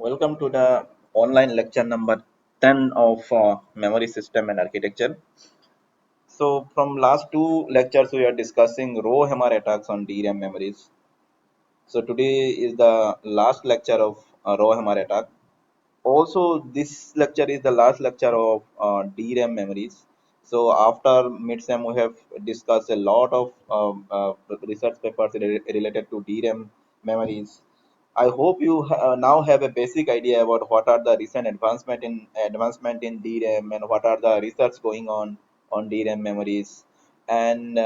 Welcome to the online lecture number 10 of memory system and architecture. So from last two lectures we are discussing row hammer attacks on DRAM memories. So today is the last lecture of row hammer attack. Also this lecture is the last lecture of DRAM memories. So after mid-sem we have discussed a lot of research papers related to DRAM memories. I hope you now have a basic idea about what are the recent advancement in DRAM and what are the research going on DRAM memories. And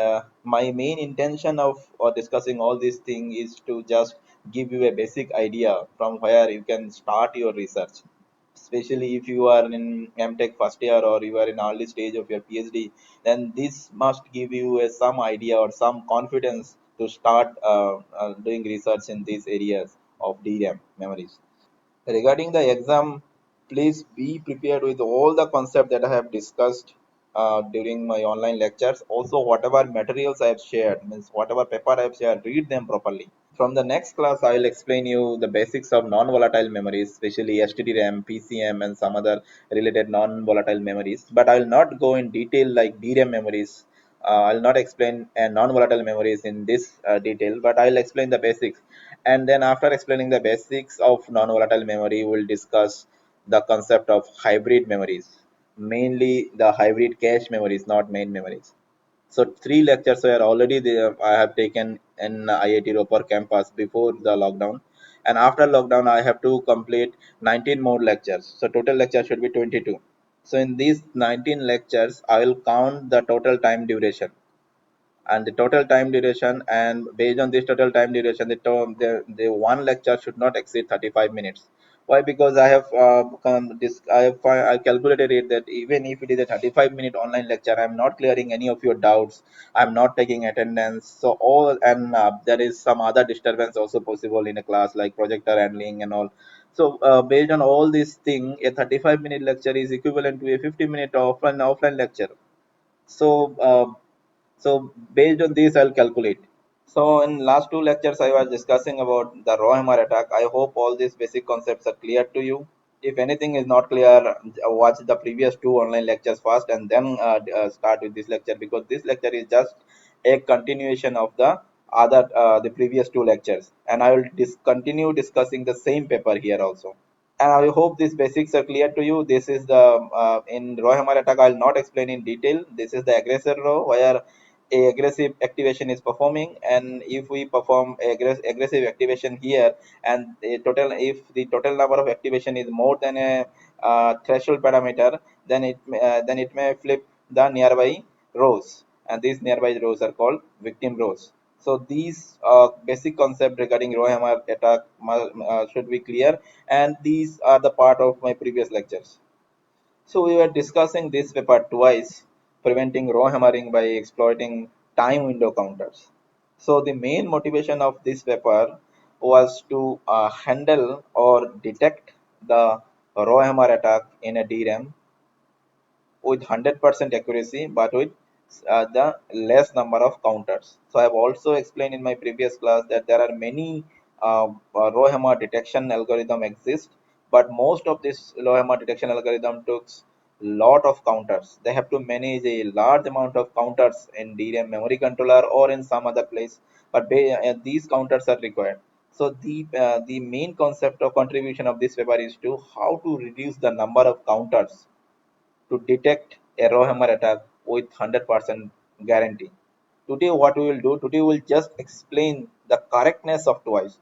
my main intention of discussing all these things is to just give you a basic idea from where you can start your research, especially if you are in MTech first year or you are in early stage of your PhD, then this must give you some idea or some confidence to start doing research in these areas of DRAM memories. Regarding the exam, please be prepared with all the concepts that I have discussed during my online lectures. Also, whatever materials I have shared, means whatever paper I have shared, read them properly. From the next class, I will explain you the basics of non-volatile memories, especially STDRAM, PCM, and some other related non-volatile memories. But I will not go in detail like DRAM memories. I will not explain non-volatile memories in this detail, but I will explain the basics. And then after explaining the basics of non-volatile memory, we will discuss the concept of hybrid memories, mainly the hybrid cache memories, not main memories. So three lectures were already there. I have taken in IIT Ropar campus before the lockdown, and after lockdown I have to complete 19 more lectures. So total lecture should be 22. So in these 19 lectures, I will count the total time duration and the total time duration, and based on this total time duration the one lecture should not exceed 35 minutes. Why? Because I have I calculated it that even if it is a 35-minute online lecture, I'm not clearing any of your doubts, I'm not taking attendance, so all, and there is some other disturbance also possible in a class like projector handling and all. So based on all these things, a 35-minute lecture is equivalent to a 50-minute offline lecture. So uh, so based on this, I'll calculate. So in last two lectures, I was discussing about the raw hammer attack. I hope all these basic concepts are clear to you. If anything is not clear, watch the previous two online lectures first and then start with this lecture, because this lecture is just a continuation of the previous two lectures, and I will continue discussing the same paper here also. And I hope these basics are clear to you. This is the in row hammer attack. I'll not explain in detail. This is the aggressor row where a aggressive activation is performing, and if we perform aggressive activation here, and the total, if the total number of activation is more than a threshold parameter, then it may flip the nearby rows, and these nearby rows are called victim rows. So these basic concept regarding row hammer attack should be clear, and these are the part of my previous lectures. So we were discussing this paper twice, preventing row hammering by exploiting time window counters. So the main motivation of this paper was to handle or detect the row hammer attack in a DRAM with 100% accuracy, but with the less number of counters. So I have also explained in my previous class that there are many row hammer detection algorithm exist, but most of this row hammer detection algorithm took lot of counters. They have to manage a large amount of counters in DRAM memory controller or in some other place, but these counters are required. So the main concept of contribution of this paper is to how to reduce the number of counters to detect a raw hammer attack with 100% guarantee. Today, what we will do, today we will just explain the correctness of twice.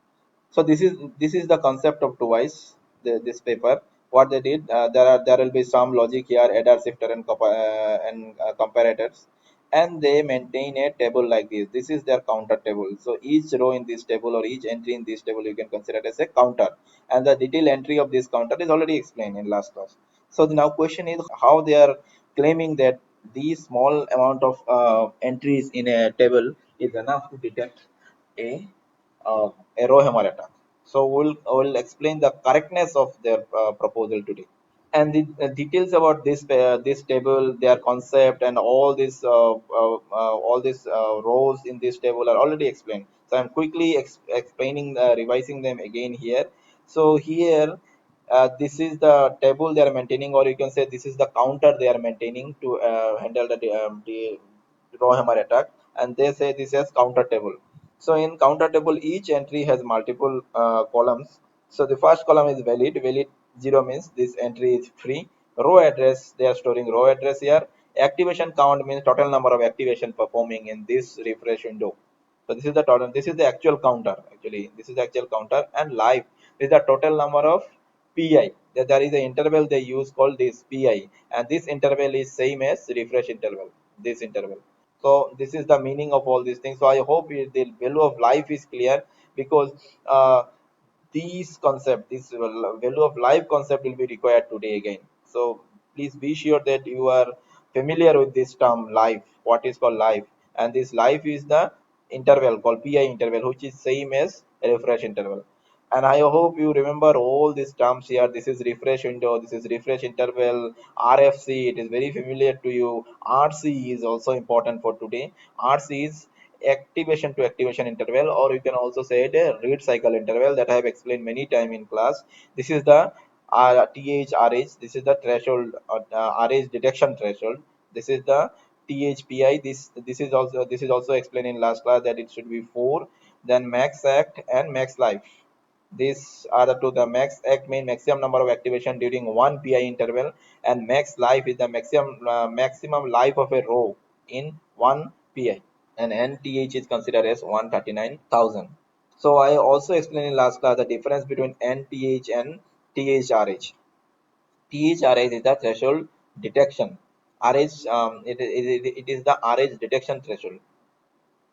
So this is the concept of twice. This paper, what they did, there will be some logic here, adder, shifter, and comparators, and they maintain a table like this. This is their counter table. So each row in this table or each entry in this table you can consider it as a counter, and the detailed entry of this counter is already explained in last class. So the now question is how they are claiming that these small amount of entries in a table is enough to detect a a row hammer attack. So we'll explain the correctness of their proposal today, and the details about this table, their concept, and all these rows in this table are already explained. So I'm quickly explaining, revising them again here. So here this is the table they are maintaining, or you can say this is the counter they are maintaining to handle the raw hammer attack, and they say this is counter table. So in counter table, each entry has multiple columns. So the first column is valid. Valid 0 means this entry is free. Row address, they are storing row address here. Activation count means total number of activation performing in this refresh window. So this is the total. This is the actual counter. Actually, this is the actual counter, and live is the total number of PI. There is an interval they use called this PI, and this interval is same as refresh interval. This interval. So this is the meaning of all these things. So I hope the value of life is clear, because uh, these concept, this value of life concept will be required today again. So please be sure that you are familiar with this term life, what is called life. And this life is the interval called pi interval, which is same as refresh interval. And I hope you remember all these terms here. This is refresh window, this is refresh interval, RFC, it is very familiar to you. RC is also important for today. RC is activation to activation interval, or you can also say it a read cycle interval, that I have explained many time in class. This is the THRH, this is the threshold, RH detection threshold. This is the THPI. This is also explained in last class, that it should be 4. Then max act and max life, these are the two. The max act mean maximum number of activation during one PI interval, and max life is the maximum life of a row in one PI. And NTH is considered as 139,000. So I also explained in last class the difference between NTH and THRH. THRH is the threshold detection. RH, it is the RH detection threshold.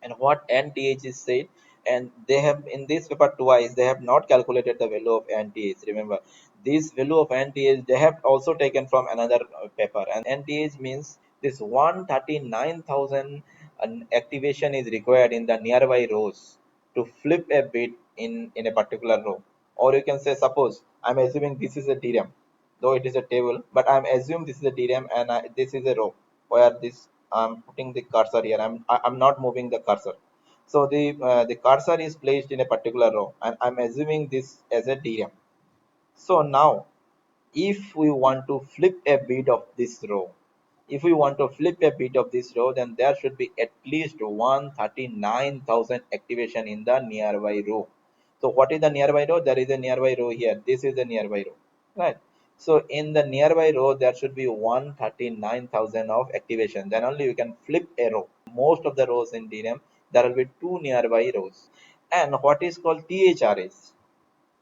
And what NTH is said, and they have in this paper twice they have not calculated the value of NTH. Remember, this value of NTH they have also taken from another paper, and NTH means this 139,000 activation is required in the nearby rows to flip a bit in a particular row. Or you can say, suppose I'm assuming this is a DRAM, though it is a table, but I'm assuming this is a DRAM, and this is a row where this I'm putting the cursor here. I'm not moving the cursor. So the cursor is placed in a particular row, and I'm assuming this as a DRAM. So now, if we want to flip a bit of this row, if we want to flip a bit of this row, then there should be at least 139,000 activation in the nearby row. So what is the nearby row? There is a nearby row here. This is the nearby row, right? So in the nearby row, there should be 139,000 of activation. Then only you can flip a row. Most of the rows in DRAM, there will be two nearby rows. And what is called THRS?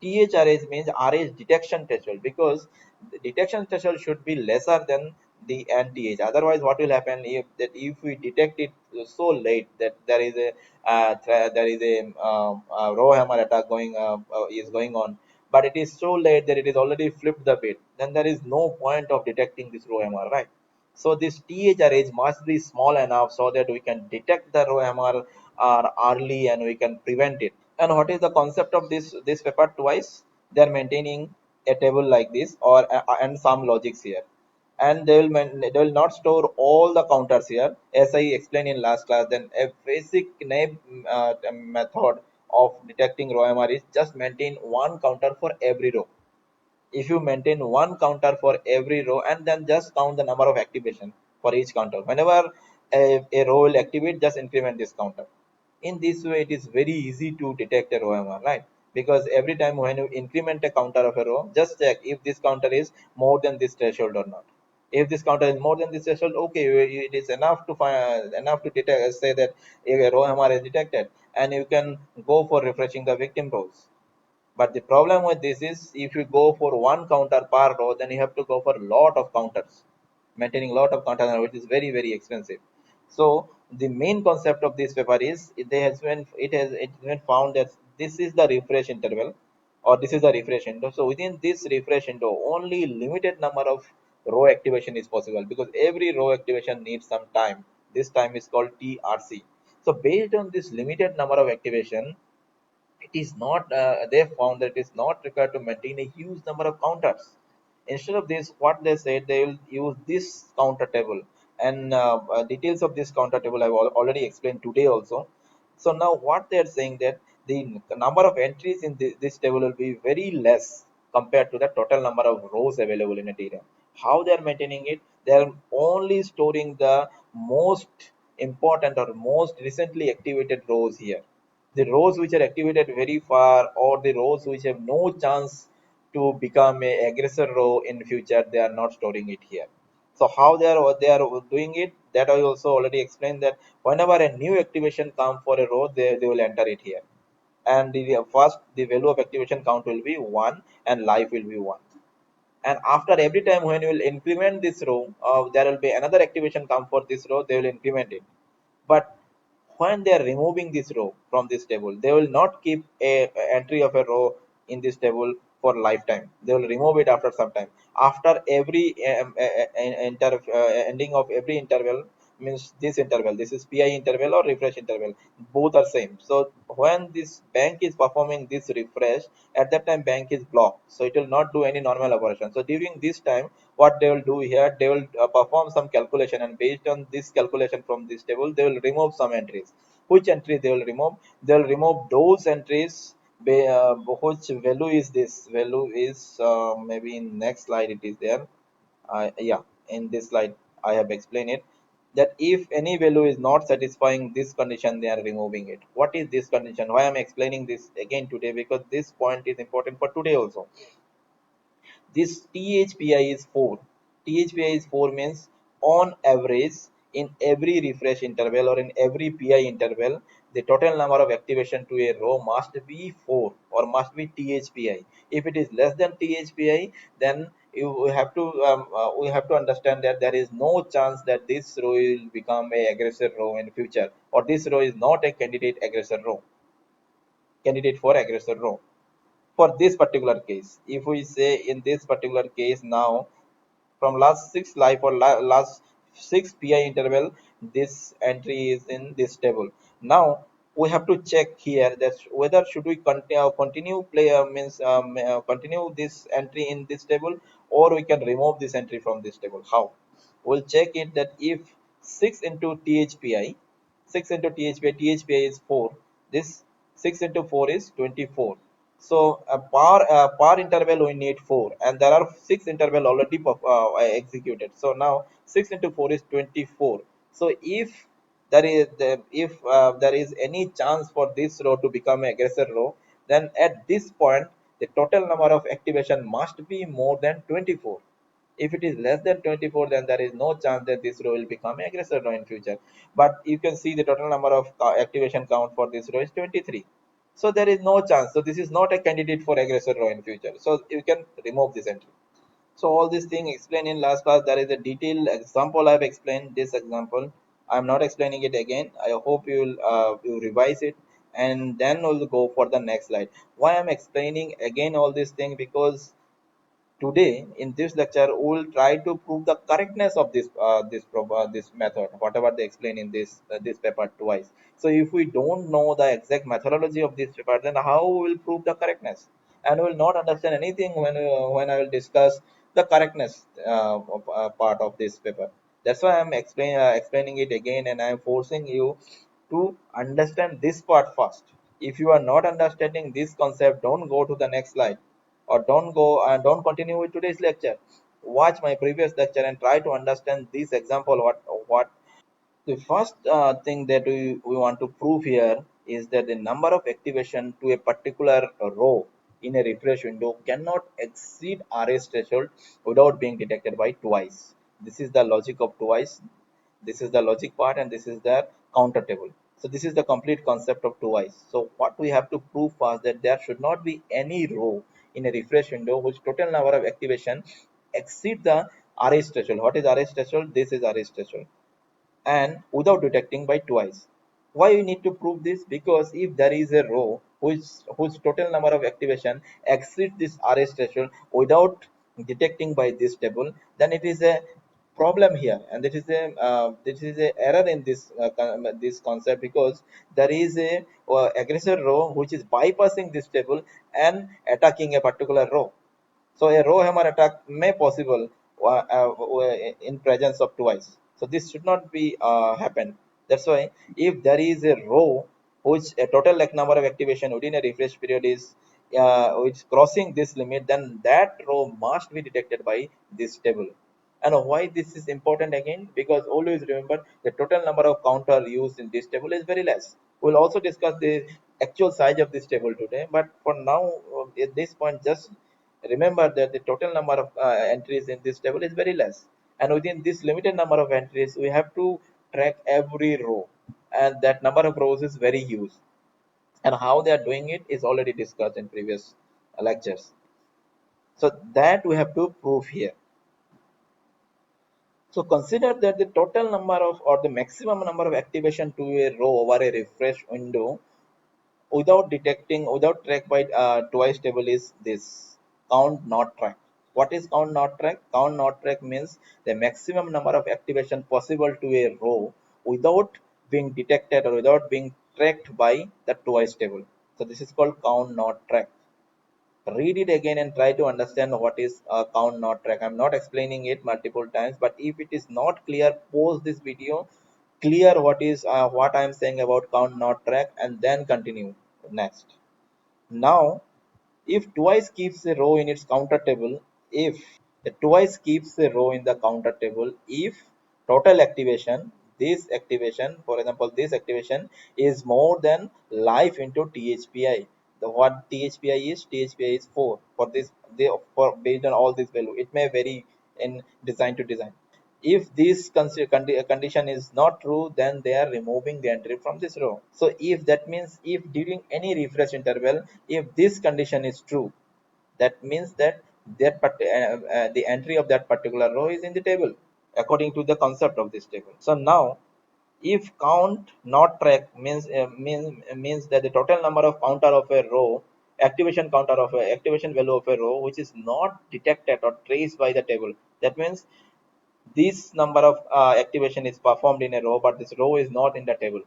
THRS means RH detection threshold, because the detection threshold should be lesser than the NTH. Otherwise, what will happen if we detect it so late that there is a row hammer attack is going on, but it is so late that it is already flipped the bit. Then there is no point of detecting this row hammer, right? So this THRH must be small enough so that we can detect the row hammer early and we can prevent it. And what is the concept of this paper twice? They are maintaining a table like this, or and some logics here, and they will not store all the counters here, as I explained in last class. Then a basic name method of detecting row MR is just maintain one counter for every row. If you maintain one counter for every row, and then just count the number of activation for each counter, whenever a row will activate, just increment this counter. In this way, it is very easy to detect a row MR, right? Because every time when you increment a counter of a row, just check if this counter is more than this threshold or not. If this counter is more than this threshold, okay, it is enough to find enough to detect, say that a row MR is detected, and you can go for refreshing the victim rows. But the problem with this is, if you go for one counter per row, then you have to go for a lot of counters, maintaining a lot of counters, which is very very expensive. So the main concept of this paper is it has been found that this is the refresh interval, or this is the refresh window. So within this refresh window, only limited number of row activation is possible, because every row activation needs some time. This time is called TRC. So based on this limited number of activation, it is not they found that it is not required to maintain a huge number of counters. Instead of this, what they said, they will use this counter table, and details of this counter table I've already explained today also. So now what they're saying, that the number of entries in this table will be very less compared to the total number of rows available in Ethereum. How they are maintaining it? They are only storing the most important or most recently activated rows here. The rows which are activated very far, or the rows which have no chance to become a aggressor row in future, they are not storing it here. So how they are doing it, that I also already explained, that whenever a new activation come for a row, they will enter it here. And first the value of activation count will be 1 and life will be 1. And after every time when you will increment this row, there will be another activation come for this row, they will increment it. But when they are removing this row from this table, they will not keep a entry of a row in this table for lifetime. They will remove it after some time. After every ending of every interval, means this interval, this is pi interval or refresh interval, both are same. So when this bank is performing this refresh, at that time bank is blocked, so it will not do any normal operation. So during this time, what they will do here, they will perform some calculation, and based on this calculation from this table, they will remove some entries. Which entry they will remove? They will remove those entries which value is this value is, maybe in next slide it is there. Yeah, in this slide I have explained it, that if any value is not satisfying this condition, they are removing it. What is this condition? Why I'm explaining this again today? Because this point is important for today also. This THPI is 4. THPI is 4 means on average in every refresh interval or in every PI interval, the total number of activation to a row must be 4 or must be THPI. If it is less than THPI, then we have to understand that there is no chance that this row will become a aggressor row in future, or this row is not a candidate for aggressor row. For this particular case, if we say in this particular case, now from last 6 life or last 6 pi interval, this entry is in this table. Now we have to check here that whether should we continue play means continue this entry in this table, or we can remove this entry from this table. How? We'll check it that if 6 into thpi 6 into thpi is 4. This 6 into 4 is 24. So a par interval we need 4, and there are 6 interval already executed. So now 6 into 4 is 24. So if there is any chance for this row to become an aggressor row, then at this point the total number of activation must be more than 24. If it is less than 24, then there is no chance that this row will become aggressor row in future. But you can see the total number of activation count for this row is 23. So there is no chance. So this is not a candidate for aggressor row in future. So you can remove this entry. So all these things explained in last class. There is a detailed example I've explained. This example, I'm not explaining it again. I hope you revise it, and then we'll go for the next slide. Why I'm explaining again all these things? Because today in this lecture we will try to prove the correctness of this method, whatever they explain in this paper twice. So if we don't know the exact methodology of this paper, then how we will prove the correctness? And we will not understand anything when I will discuss the correctness part of this paper. That's why I'm explaining it again, and I'm forcing you to understand this part first. If you are not understanding this concept, don't go to the next slide, or don't go and don't continue with today's lecture. Watch my previous lecture and try to understand this example. What the first thing that we want to prove here is that the number of activation to a particular row in a refresh window cannot exceed RS threshold without being detected by twice. This is the logic of twice. This is the logic part, and this is the counter table. So this is the complete concept of twice. So what we have to prove first, that there should not be any row in a refresh window which total number of activation exceed the RS threshold. What is RS threshold? This is RS threshold, and without detecting by twice. Why we need to prove this? Because if there is a row whose total number of activation exceeds this RS threshold without detecting by this table, then it is a problem here, and this is a error in this concept, because there is a aggressor row which is bypassing this table and attacking a particular row. So a row hammer attack may possible in presence of twice. So this should not be happen. That's why if there is a row which a total like number of activation within a refresh period is which crossing this limit, then that row must be detected by this table. And why this is important again? Because always remember the total number of counter used in this table is very less. We'll also discuss the actual size of this table today, but for now, at this point, just remember that the total number of entries in this table is very less, and within this limited number of entries we have to track every row, and that number of rows is very huge, and how they are doing it is already discussed in previous lectures. So that we have to prove here. So consider that the total number of or the maximum number of activation to a row over a refresh window without detecting without track by twice table is this count not track. What is count not track? Count not track means the maximum number of activation possible to a row without being detected or without being tracked by the twice table. So this is called count not track. Read it again and try to understand what is count not track. I'm not explaining it multiple times, but if it is not clear, pause this video, clear what I'm saying about count not track, and then continue next. Now, if twice keeps a row in its counter table, if the twice keeps a row in the counter table, if total activation, this activation, for example, this activation is more than life into THPI. The what THPI is? THPI is 4. For this, they for based on all this value, it may vary in design to design. If this condition is not true, then they are removing the entry from this row. So if that means if during any refresh interval, if this condition is true, that means that the entry of that particular row is in the table according to the concept of this table. So now, if count not track means that the total number of counter of a row, activation counter of a activation value of a row which is not detected or traced by the table, that means this number of activation is performed in a row, but this row is not in the table.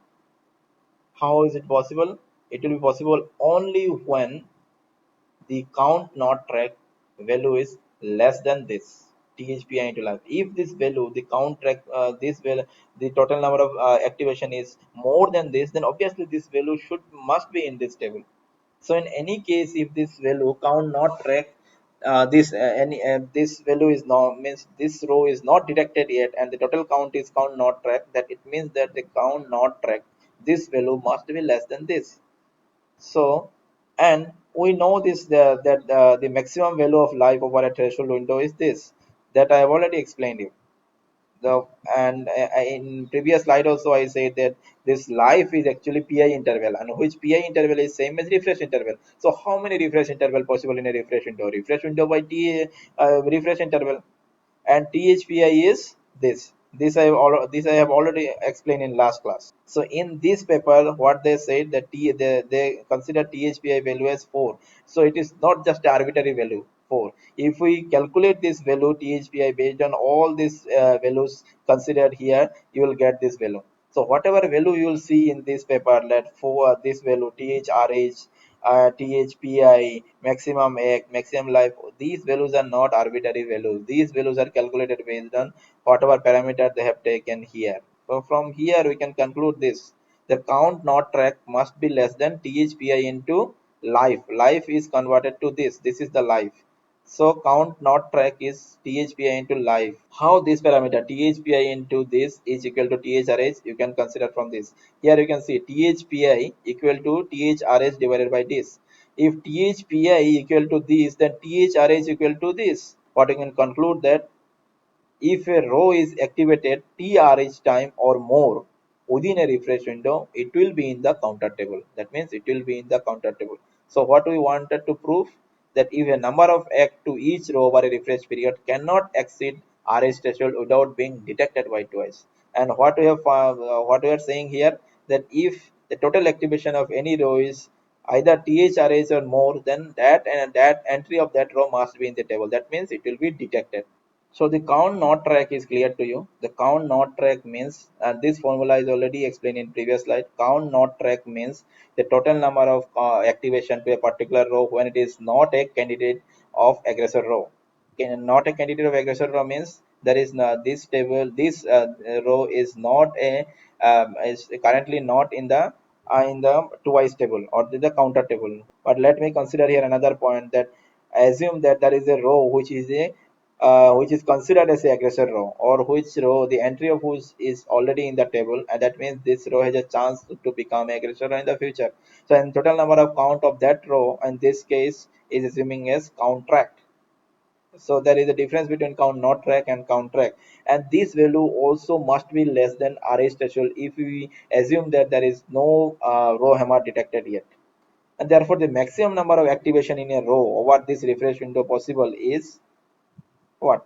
How is it possible? It will be possible only when the count not track value is less than this THPI into life. If this value, the count track, this value, the total number of activation is more than this, then obviously this value should must be in this table. So in any case, if this value count not track, this value is not means this row is not detected yet, and the total count is count not track. That it means that the count not track, this value must be less than this. So, and we know this that the maximum value of life over a threshold window is this that I have already explained you. The and in previous slide also I said that this life is actually pi interval, and which pi interval is same as refresh interval. So how many refresh interval possible in a refresh window? Refresh window by t refresh interval, and THPI is this. This I have already explained in last class. So in this paper, what they said that they consider THPI value as 4. So it is not just arbitrary value 4. If we calculate this value THPI based on all these values considered here, you will get this value. So whatever value you will see in this paper, let for this value THRH, THPI, maximum X, maximum life, these values are not arbitrary values. These values are calculated based on whatever parameter they have taken here. So from here we can conclude this. The count not track must be less than THPI into life. Life is converted to this. This is the life. So count not track is THPI into life. How this parameter THPI into this is equal to THRH, you can consider from this. Here you can see THPI equal to THRH divided by this. If THPI equal to this, then THRH equal to this. What you can conclude that if a row is activated TRH time or more within a refresh window, it will be in the counter table. That means it will be in the counter table. So what we wanted to prove that if a number of act to each row over a refresh period cannot exceed RH threshold without being detected by twice. And what we are saying here that if the total activation of any row is either THRH or more, then that entry of that row must be in the table. That means it will be detected. So the count not track is clear to you. The count not track means, and this formula is already explained in previous slide. Count not track means the total number of activation to a particular row when it is not a candidate of aggressor row. Not a candidate of aggressor row means there is no, this table, this row is not a is currently not in the in the twice table or the counter table. But let me consider here another point, that assume that there is a row which is a which is considered as a aggressor row, or which row the entry of which is already in the table, and that means this row has a chance to become aggressor in the future. So in total number of count of that row in this case is assuming as count track. So there is a difference between count not track and count track, and this value also must be less than RH threshold if we assume that there is no row hammer detected yet. And therefore the maximum number of activation in a row over this refresh window possible is what?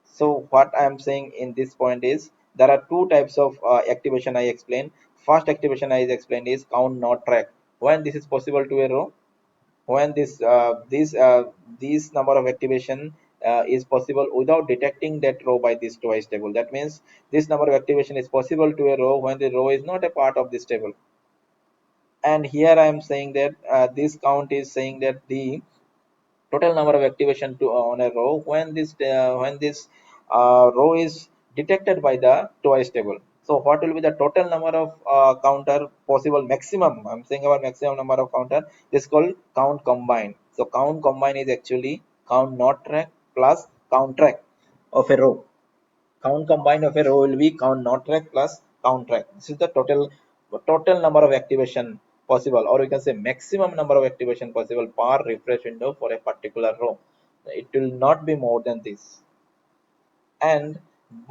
So what I am saying in this point is there are two types of activation I explained. First activation I explained is count not track, when this is possible to a row, when this number of activation is possible without detecting that row by this twice table. That means this number of activation is possible to a row when the row is not a part of this table. And here I am saying that this count is saying that the total number of activation to on a row when this row is detected by the twice table. So what will be the total number of counter possible maximum? I'm saying about maximum number of counter. This is called count combine. So count combine is actually count not track plus count track of a row. Count combined of a row will be count not track plus count track. This is the total number of activation possible, or we can say maximum number of activation possible per refresh window for a particular row. It will not be more than this. And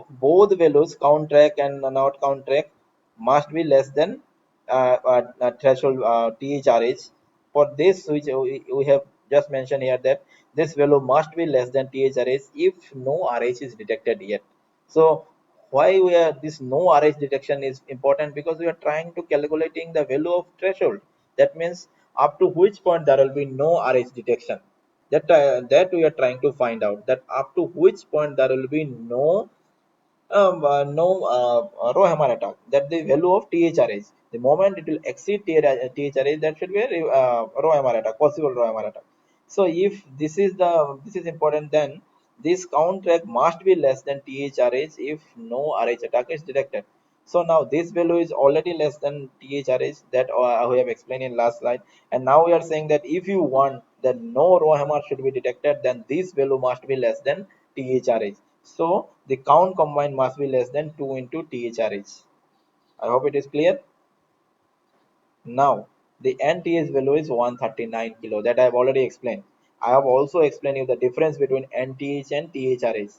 both values count track and not count track must be less than threshold THRH. For this which we have just mentioned here, that this value must be less than THRH if no RH is detected yet. So why we are this no RH detection is important, because we are trying to calculating the value of threshold. That means up to which point there will be no RH detection. That we are trying to find out, that up to which point there will be no row hammer attack, that the value of THRH, the moment it will exceed THRH, that should be a row hammer attack, possible row hammer attack. So if this is important, then this count track must be less than THRH if no RH attack is detected. So now this value is already less than THRH, that we have explained in last slide. And now we are saying that if you want that no row hammer should be detected, then this value must be less than THRH. So the count combined must be less than 2 into THRH. I hope it is clear. Now, the NTH value is 139 kilo, that I have already explained. I have also explained you the difference between NTH and THRH.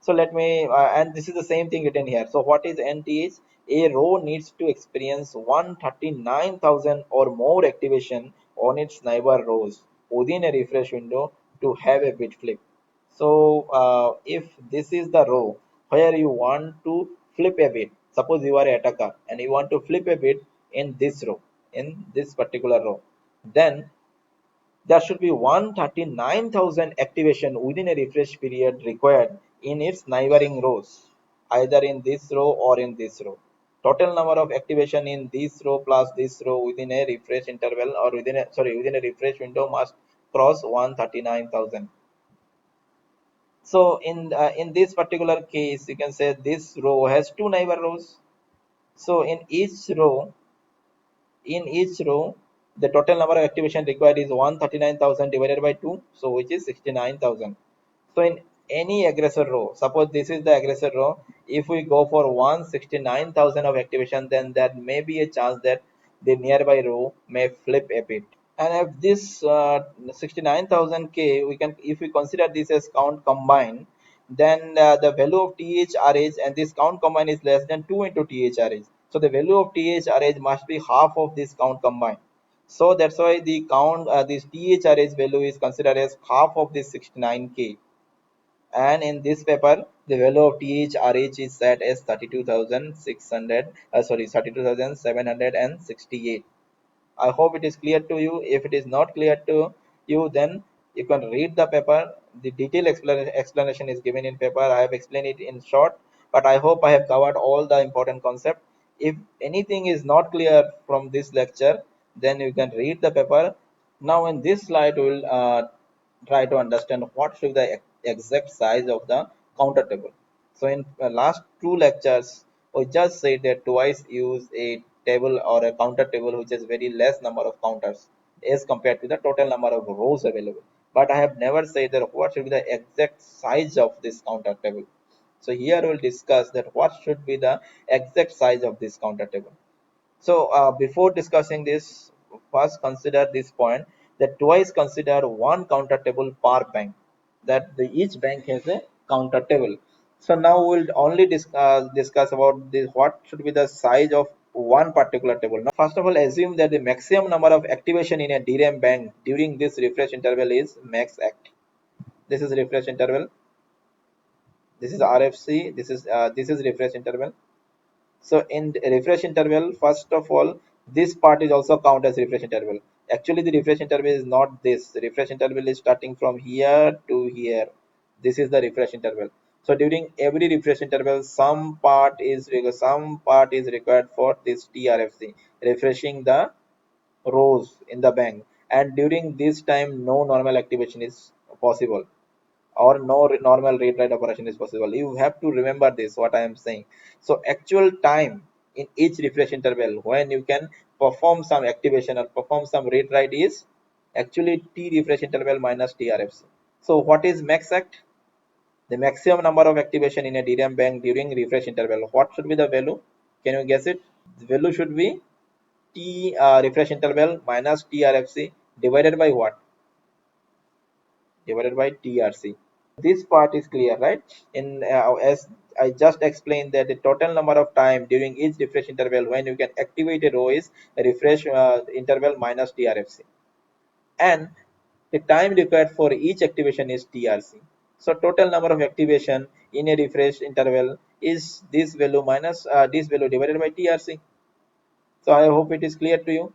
So let me, and this is the same thing written here. So what is NTH? A row needs to experience 139,000 or more activation on its neighbor rows within a refresh window to have a bit flip. So if this is the row where you want to flip a bit, suppose you are an attacker and you want to flip a bit in this row, in this particular row, then there should be 139,000 activation within a refresh period required in its neighboring rows, either in this row or in this row. Total number of activation in this row plus this row within a refresh interval, or within a refresh window, must cross 139,000. So in this particular case, you can say this row has two neighbor rows. So in each row, the total number of activation required is 139,000 divided by 2, so which is 69,000. So in any aggressor row, suppose this is the aggressor row, if we go for 169,000 of activation, then there may be a chance that the nearby row may flip a bit. And if this 69,000 k, we can, if we consider this as count combined, then the value of THRH and this count combined is less than 2 into THRH. So the value of THRH must be half of this count combined. So that's why the count this THRH value is considered as half of this 69k. And in this paper, the value of THRH is set as 32,600. Sorry, 32,768. I hope it is clear to you. If it is not clear to you, then you can read the paper. The detailed explanation is given in paper. I have explained it in short, but I hope I have covered all the important concepts. If anything is not clear from this lecture, then you can read the paper. Now in this slide, we will try to understand what should be the exact size of the counter table. So in last two lectures, we just said that twice use a table or a counter table which has very less number of counters as compared to the total number of rows available. But I have never said that what should be the exact size of this counter table. So here we'll discuss that what should be the exact size of this counter table. So before discussing this, first consider this point that twice consider one counter table per bank. That each bank has a counter table. So now we'll only discuss about this what should be the size of one particular table. Now first of all, assume that the maximum number of activation in a DRAM bank during this refresh interval is max act. This is refresh interval. This is RFC. This is refresh interval. So in refresh interval, first of all, this part is also count as refresh interval. Actually, the refresh interval is not this. The refresh interval is starting from here to here. This is the refresh interval. So during every refresh interval, some part is required for this TRFC, refreshing the rows in the bank. And during this time, no normal activation is possible or no normal read write operation is possible. You have to remember this what I am saying. So actual time in each refresh interval when you can perform some activation or perform some read write is actually t refresh interval minus trfc. So what is max act? The maximum number of activation in a DRAM bank during refresh interval, what should be the value? Can you guess it? The value should be t refresh interval minus trfc divided by what? Divided by trc. This part is clear, right? In as I just explained that the total number of time during each refresh interval when you can activate a row is refresh interval minus trfc, and the time required for each activation is trc. So total number of activation in a refresh interval is this value minus this value divided by trc. So I hope it is clear to you.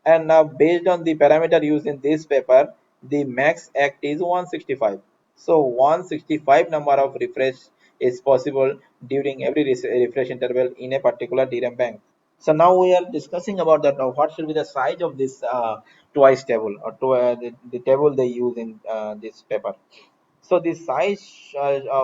And now based on the parameter used in this paper, the max act is 165. So 165 number of refresh is possible during every refresh interval in a particular DRAM bank. So now we are discussing about that. Now what should be the size of this twice table or the table they use in this paper. So the size,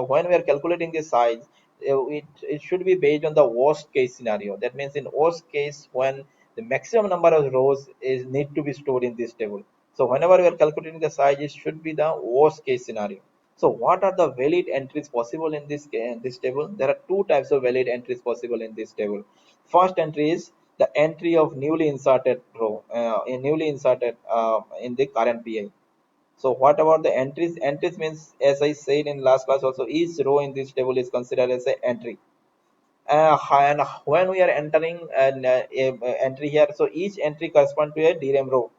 when we are calculating the size, it should be based on the worst case scenario. That means in worst case, when the maximum number of rows is need to be stored in this table. So whenever we are calculating the size, it should be the worst case scenario. So what are the valid entries possible in this table? There are two types of valid entries possible in this table. First entry is the entry of newly inserted row, newly inserted in the current PI. So what about the entries? Entries means, as I said in last class also, each row in this table is considered as an entry. And when we are entering an entry here, so each entry corresponds to a DRAM row.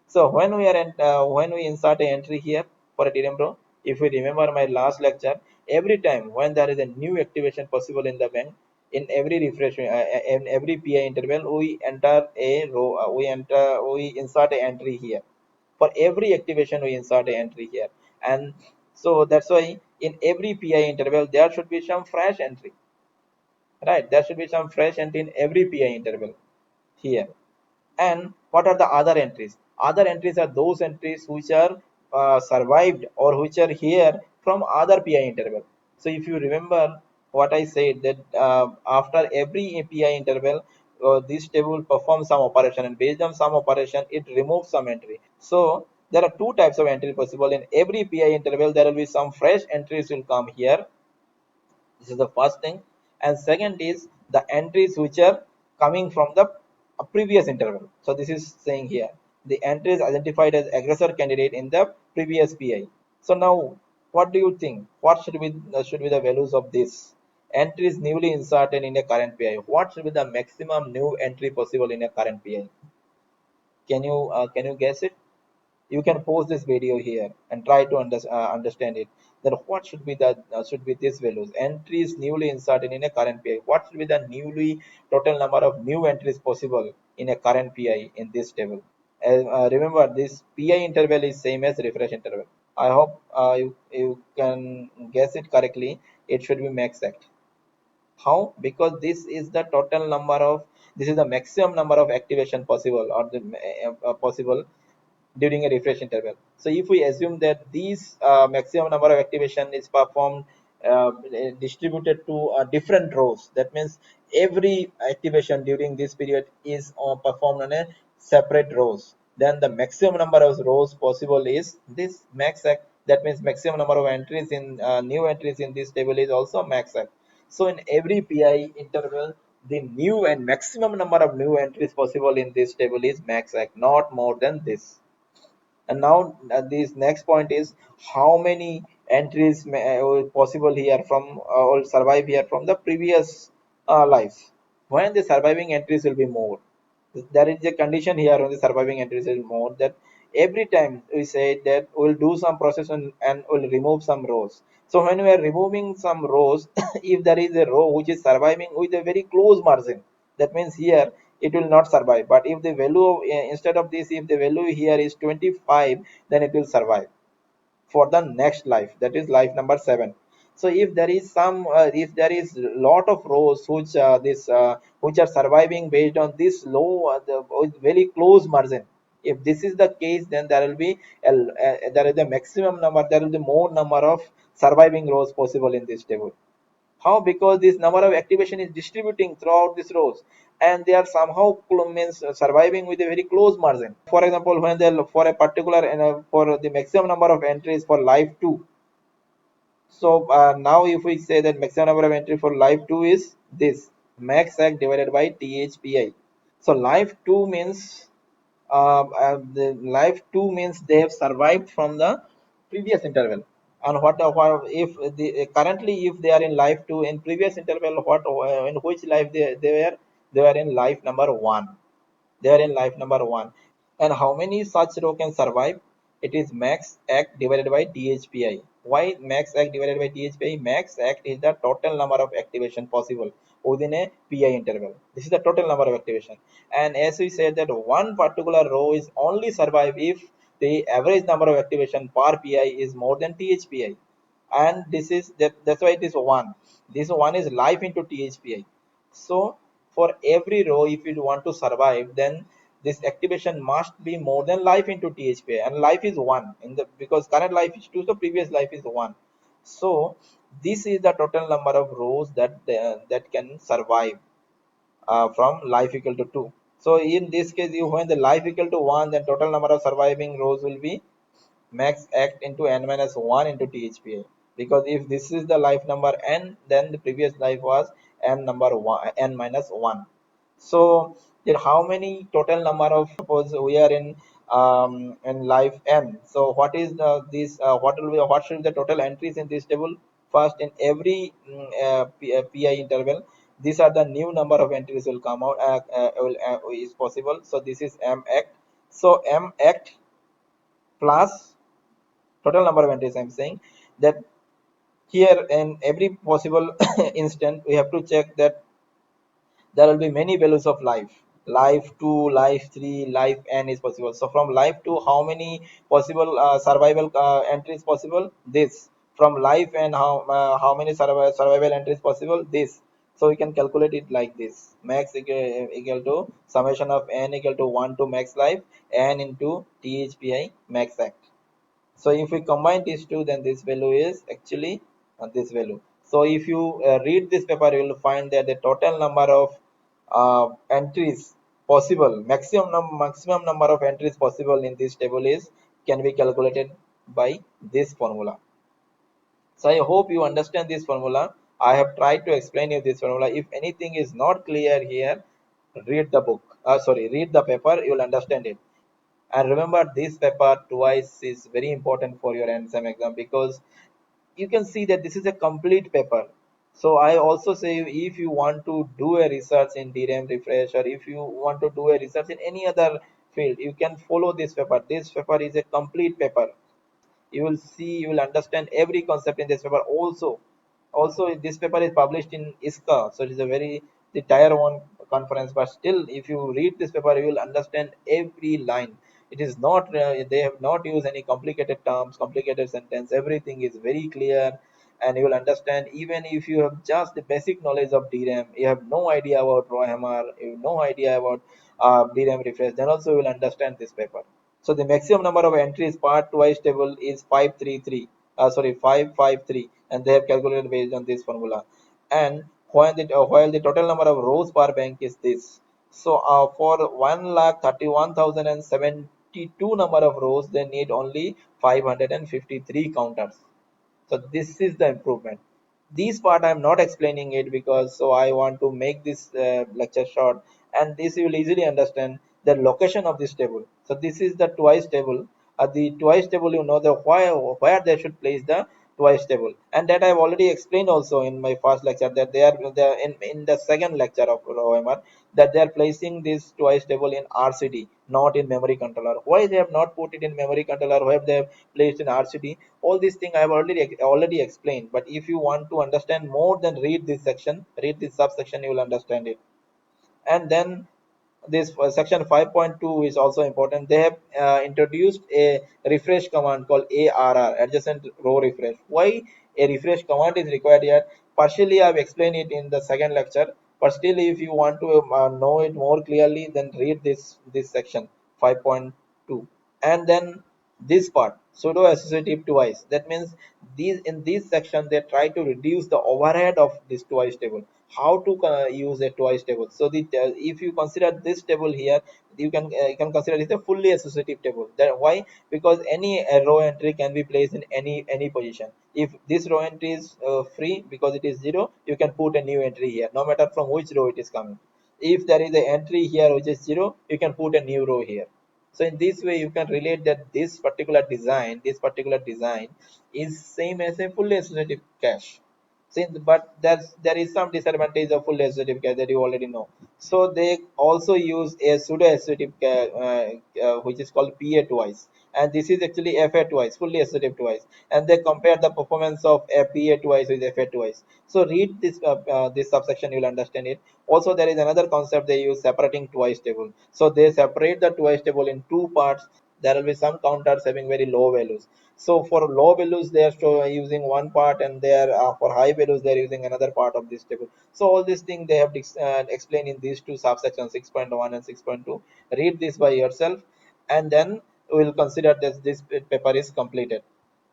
So when we insert an entry here for a DRAM row, if we remember my last lecture, every time when there is a new activation possible in the bank, in every refresh, in every PI interval, we enter a row, we insert an entry here. For every activation, we insert an entry here, and so that's why in every PI interval there should be some fresh entry, right? There should be some fresh entry in every PI interval here. And what are the other entries? Other entries are those entries which are survived or which are here from other PI interval. So if you remember what I said that after every PI interval, this table performs some operation, and based on some operation it removes some entry. So there are two types of entry possible. In every PI interval there will be some fresh entries will come here. This is the first thing. And second is the entries which are coming from the previous interval. So this is saying here the entries identified as aggressor candidate in the previous PI. So now what do you think? What should be the values of this entries newly inserted in a current PI? What should be the maximum new entry possible in a current PI? Can you guess it? You can pause this video here and try to understand it. Then what should be these values? Entries newly inserted in a current PI. What should be the newly total number of new entries possible in a current PI in this table? Remember, this PI interval is same as refresh interval. I hope you can guess it correctly. It should be max act. How? Because this is the maximum number of activation possible, or the possible during a refresh interval. So if we assume that these maximum number of activation is performed distributed to different rows. That means every activation during this period is performed on a separate rows. Then the maximum number of rows possible is this max act. That means maximum number of entries in new entries in this table is also max act. So in every PI interval, the new and maximum number of new entries possible in this table is max act, not more than this. And now this next point is how many entries possible here from or survive here from the previous lives. When the surviving entries will be more, there is a condition here on the surviving entries is more, that every time we say that we'll do some process and we'll remove some rows. So when we are removing some rows, if there is a row which is surviving with a very close margin, that means here it will not survive. But if the value instead of this, if the value here is 25, then it will survive for the next life, that is life number 7. So if there is some if there is lot of rows which this which are surviving based on this low with very close margin, if this is the case, then there will be there is a maximum number, there will be more number of surviving rows possible in this table. How? Because this number of activation is distributing throughout these rows, and they are somehow means surviving with a very close margin. For example, when they for a particular and for the maximum number of entries for life 2. So now if we say that maximum number of entry for life 2 is this max act divided by THPI. So life 2 means the life 2 means they have survived from the previous interval. And what if the currently if they are in life 2 in previous interval, what in which life they were in life number 1. They are in life number 1. And how many such row can survive? It is max act divided by THPI. Why max act divided by THPI? Max act is the total number of activation possible within a PI interval. This is the total number of activation. And as we said that one particular row is only survive if the average number of activation per PI is more than THPI. And this is that's why it is 1. This 1 is life into THPI. So for every row, if you want to survive, then this activation must be more than life into THPI, and life is 1 in the because current life is 2, so previous life is 1. So this is the total number of rows that can survive from life equal to 2. So in this case, you when the life equal to 1, then total number of surviving rows will be max act into n minus 1 into THPA, because if this is the life number n, then the previous life was n number 1 n minus 1. So then how many total number of, suppose we are in life n, so what is the this what will be what should be the total entries in this table? First, in every PI interval, these are the new number of entries will come out is possible. So this is m act. So m act plus total number of entries. I'm saying that here in every possible instant we have to check that there will be many values of life 2, life 3, life n is possible. So from life 2, how many possible survival entries possible? This. From life n, how many survival entries possible? This. So we can calculate it like this: max equal to summation of n equal to 1 to max life n into THPI max act. So if we combine these two, then this value is actually this value. So if you read this paper, you will find that the total number of entries possible, maximum number of entries possible in this table is can be calculated by this formula. So I hope you understand this formula. I have tried to explain you this formula. If anything is not clear here, read the book. Read the paper. You will understand it. And remember, this paper twice is very important for your NSEM exam, because you can see that this is a complete paper. So I also say, if you want to do a research in DRAM refresh, or if you want to do a research in any other field, you can follow this paper. This paper is a complete paper. You will see, you will understand every concept in this paper. Also this paper is published in ISCA, so it is a very the tier 1 conference, but still if you read this paper, you will understand every line. It is not they have not used any complicated terms, complicated sentence. Everything is very clear, and you will understand. Even if you have just the basic knowledge of DRAM, you have no idea about ROHMR, you have no idea about DRAM refresh, then also you will understand this paper. So the maximum number of entries part twice table is 533. sorry, 553, and they have calculated based on this formula. And while the total number of rows per bank is this, so for 1,31,072 number of rows, they need only 553 counters. So this is the improvement. This part I'm not explaining it because so I want to make this lecture short, and this you will easily understand the location of this table. So this is the twice table. At the twice table, you know the where they should place the twice table, and that I've already explained also in my first lecture, that they are in the second lecture of OMR, that they are placing this twice table in RCD, not in memory controller. Why they have not put it in memory controller? Why have they have placed in RCD? All these things I have already explained. But if you want to understand more, then read this section, read this subsection, you will understand it. And then this section 5.2 is also important. They have introduced a refresh command called ARR, adjacent row refresh. Why a refresh command is required here? Partially I've explained it in the second lecture, but still if you want to know it more clearly, then read this section 5.2. And then this part, pseudo associative twice, that means these in this section they try to reduce the overhead of this twice table. How to use a twice table? So the if you consider this table here, you can consider it a fully associative table. That why? Because any row entry can be placed in any position. If this row entry is free because it is 0, you can put a new entry here no matter from which row it is coming. If there is an entry here which is 0, you can put a new row here. So in this way, you can relate that this particular design is same as a fully associative cache. Since, but there is some disadvantage of full associative cache that you already know. So they also use a pseudo associative cache, which is called PA twice, and this is actually FA twice, fully associative twice, and they compare the performance of a PA twice with FA twice. So read this subsection, you will understand it. Also, there is another concept they use, separating twice table. So they separate the twice table in two parts. There will be some counters having very low values. So for low values, they are using one part, and they are for high values they are using another part of this table. So all these things they have explained in these two subsections 6.1 and 6.2. Read this by yourself, and then we will consider that this paper is completed.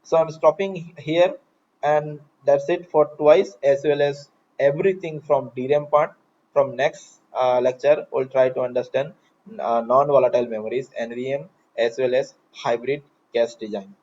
So I'm stopping here, and that's it for twice, as well as everything from DRAM part. From next lecture, we'll try to understand non-volatile memories, NVM, as well as hybrid cache design.